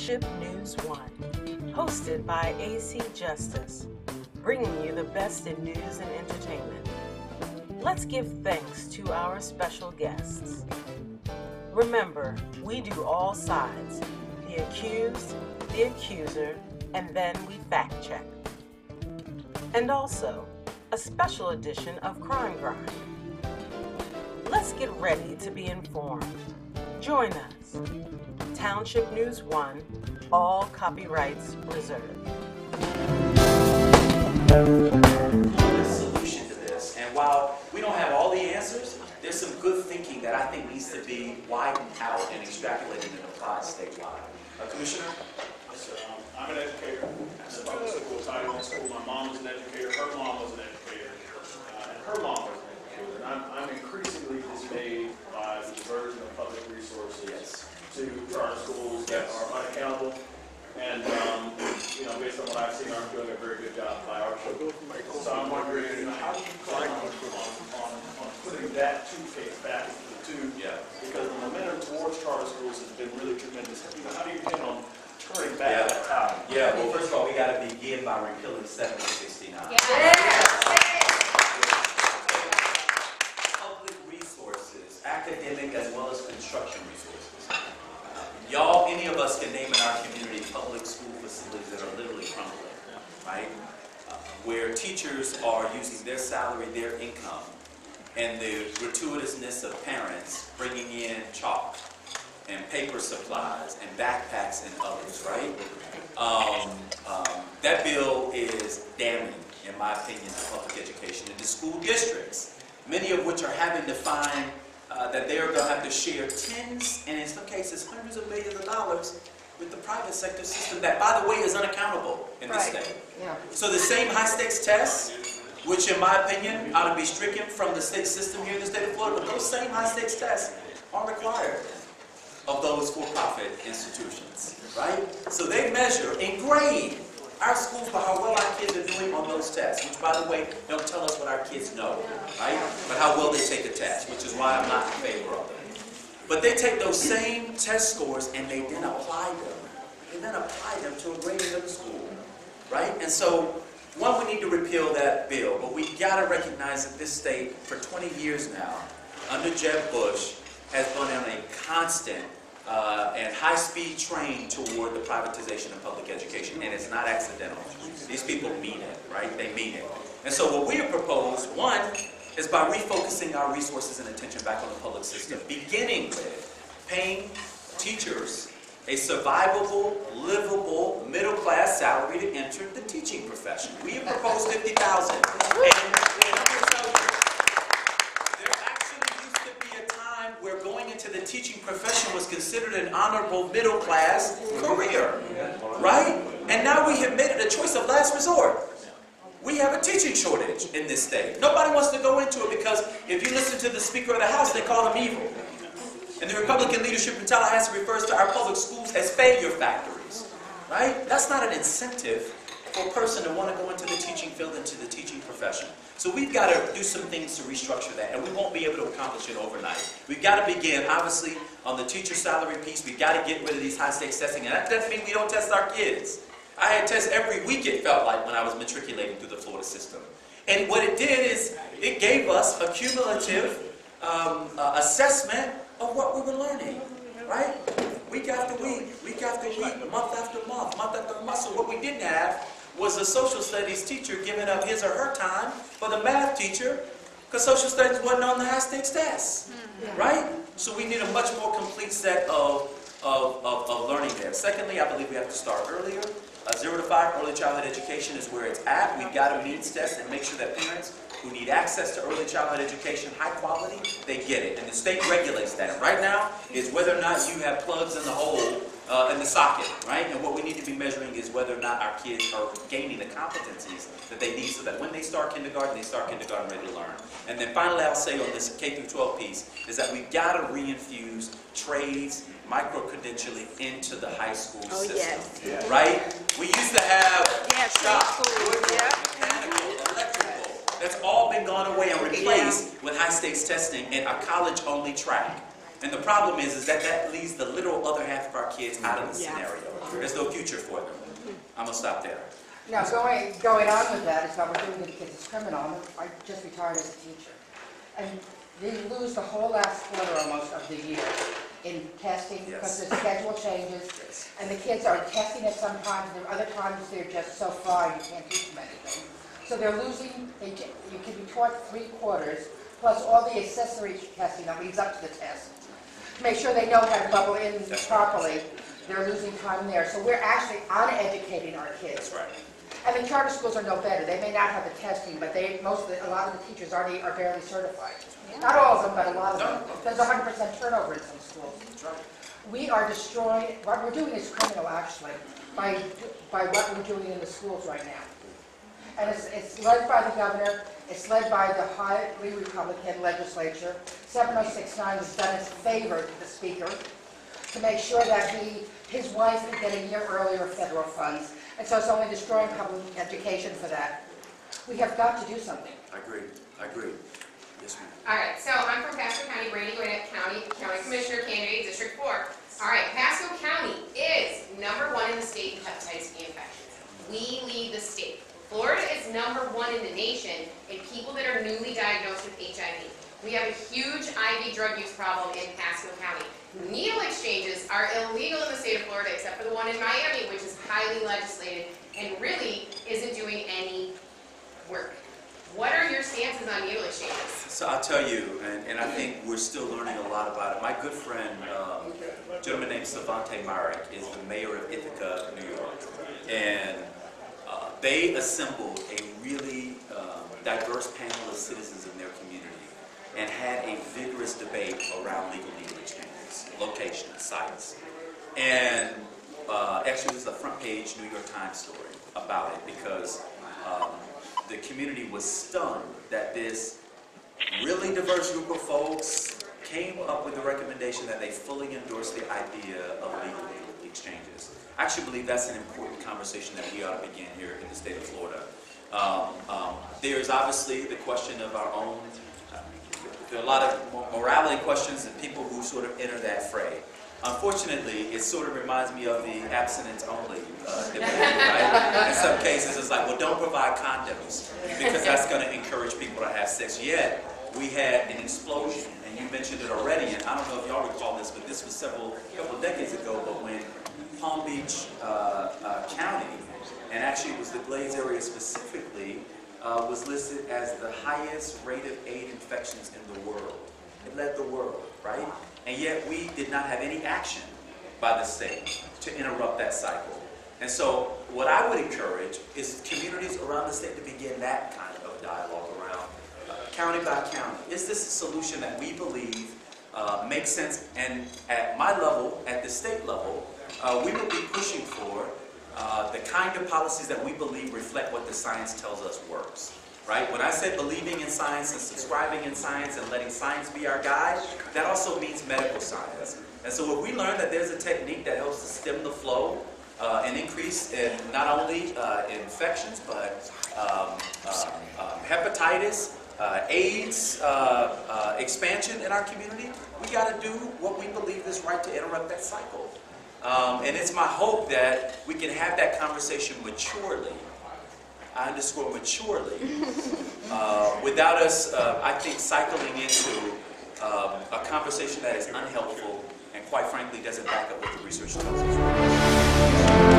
Township News 1, hosted by AC Justice, bringing you the best in news and entertainment. Let's give thanks to our special guests. Remember, we do all sides, the accused, the accuser, and then we fact check. And also, a special edition of Crime Grind. Let's get ready to be informed. Join us. Township News 1, all copyrights reserved. The solution to this, and while we don't have all the answers, there's some good thinking that I think needs to be widened out and extrapolated and applied statewide. Commissioner? Yes, sir. I'm an educator. I'm a public school, title one school. My mom was an educator. Her mom was an educator. And her mom was an educator. And I'm increasingly dismayed by the diversion of public resources to charter schools that are unaccountable. And, based on what I've seen, aren't doing a very good job by our children. So I'm wondering, how do you plan on putting that toothpaste back into the tube? Yeah. Because the momentum towards charter schools has been really tremendous. How do you plan on turning back that time? Yeah, well, first of all, we got to begin by repealing 769. Public resources, academic as well as construction resources. Y'all, any of us can name in our community public school facilities that are literally crumbling, right? Where teachers are using their salary, their income, and the gratuitousness of parents bringing in chalk and paper supplies and backpacks and others, right? That bill is damning, in my opinion, to public education and to school districts, many of which are having to find that they are going to have to share tens and in some cases hundreds of millions of dollars with the private sector system that, by the way, is unaccountable in this state. Yeah. So the same high-stakes tests, which in my opinion ought to be stricken from the state system here in the state of Florida, but those same high-stakes tests are required of those for-profit institutions, right? So they measure and grade our schools by how well our kids are doing on those tests, which, by the way, don't tell us what our kids know, right? But how well they take a test, which is why I'm not in favor of them. But they take those same test scores and they then apply them. They then apply them to a grading of the school, right? And so, one, we need to repeal that bill, but we got to recognize that this state, for 20 years now, under Jeb Bush, has been on a constant and high-speed train toward the privatization of public education, and it's not accidental. These people mean it, right? They mean it. And so what we have proposed, one, is by refocusing our resources and attention back on the public system, beginning with paying teachers a survivable, livable, middle-class salary to enter the teaching profession. We have proposed $50,000. And I'm going to tell you, there actually used to be a time where going into the teaching profession was considered an honorable middle-class career, right? And now we have made it a choice of last resort. We have a teaching shortage in this state. Nobody wants to go into it because if you listen to the Speaker of the House, they call him evil. And the Republican leadership in Tallahassee refers to our public schools as failure factories, right? That's not an incentive for a person to want to go into the teaching field, into the teaching profession. So we've got to do some things to restructure that, and we won't be able to accomplish it overnight. We've got to begin, obviously, on the teacher salary piece. We've got to get rid of these high-stakes testing, and that doesn't mean we don't test our kids. I had tests every week, it felt like, when I was matriculating through the Florida system. And what it did is it gave us a cumulative assessment of what we were learning, right? Week after week, month after month, month after month. So what we didn't have was a social studies teacher giving up his or her time for the math teacher because social studies wasn't on the high-stakes tests, right? So we need a much more complete set of learning there. Secondly, I believe we have to start earlier. 0 to 5 early childhood education is where it's at. We've got to needs test and make sure that parents who need access to early childhood education, high quality, they get it. And the state regulates that. And right now is whether or not you have plugs in the hole in the socket, right? And what we need to be measuring is whether or not our kids are gaining the competencies that they need so that when they start kindergarten ready to learn. And then finally, I'll say on this K through 12 piece is that we've got to reinfuse trades, micro-credentialing into the high school system, right? We used to have shop, woodwork, mechanical, electrical. That's all been gone away and replaced with high-stakes testing and a college-only track. And the problem is that that leaves the little other half of our kids out of the scenario. There's no future for them. I'm going to stop there. Now, going on with that is what we're doing to the kids is criminal. I just retired as a teacher. And they lose the whole last quarter almost of the year in testing because the schedule changes. And the kids are testing at some times, and other times they're just so far you can't teach them anything. So they're losing, you can be taught 3 quarters, plus all the accessory testing that leads up to the test. To make sure they know how to bubble in properly, they're losing time there. So we're actually uneducating our kids. That's right. And the charter schools are no better. They may not have the testing, but a lot of the teachers are barely certified. Not all of them, but a lot of them. There's 100% turnover in some schools. That's right. We are destroying, what we're doing is criminal actually, by what we're doing in the schools right now. And it's led by the governor, it's led by the highly Republican legislature. 7069 was done as a favor to the speaker to make sure that his wife could get a year earlier federal funds. And so it's only destroying public education for that. We have got to do something. I agree. I agree. Yes, ma'am. All right, so I'm from Pasco County, Brandy Gwinnett, County Commissioner candidate, District 4. All right, Pasco County is #1 in the state in hepatitis B infections. We lead the state. Florida is #1 in the nation in people that are newly diagnosed with HIV. We have a huge IV drug use problem in Pasco County. Needle exchanges are illegal in the state of Florida except for the one in Miami, which is highly legislated and really isn't doing any work. What are your stances on needle exchanges? So I'll tell you, and I think we're still learning a lot about it. My good friend, a gentleman named Savante Marek, is the mayor of Ithaca, New York. And they assembled a really diverse panel of citizens in their community and had a vigorous debate around legal needle exchanges, locations, sites. And actually, this is a front page New York Times story about it because the community was stunned that this really diverse group of folks came up with the recommendation that they fully endorse the idea of legal needle exchanges. I actually believe that's an important conversation that we ought to begin here in the state of Florida. There's obviously the question of our own, there are a lot of morality questions and people who sort of enter that fray. Unfortunately, it sort of reminds me of the abstinence-only debate, right? In some cases, it's like, well, don't provide condoms because that's going to encourage people to have sex. Yet, we had an explosion, and you mentioned it already, and I don't know if y'all recall this, but this was couple decades ago, but when Palm Beach County, and actually it was the Glades area specifically, was listed as the highest rate of AIDS infections in the world. It led the world, right? And yet we did not have any action by the state to interrupt that cycle. And so what I would encourage is communities around the state to begin that kind of dialogue around county by county. Is this a solution that we believe makes sense? And at my level, at the state level, we will be pushing for the kind of policies that we believe reflect what the science tells us works. Right? When I said believing in science and subscribing in science and letting science be our guide, that also means medical science. And so if we learn that there's a technique that helps to stem the flow and increase in not only infections, but hepatitis, AIDS expansion in our community, we got to do what we believe is right to interrupt that cycle. And it's my hope that we can have that conversation maturely. I underscore maturely, without us, I think, cycling into a conversation that is unhelpful and, quite frankly, doesn't back up what the research tells us.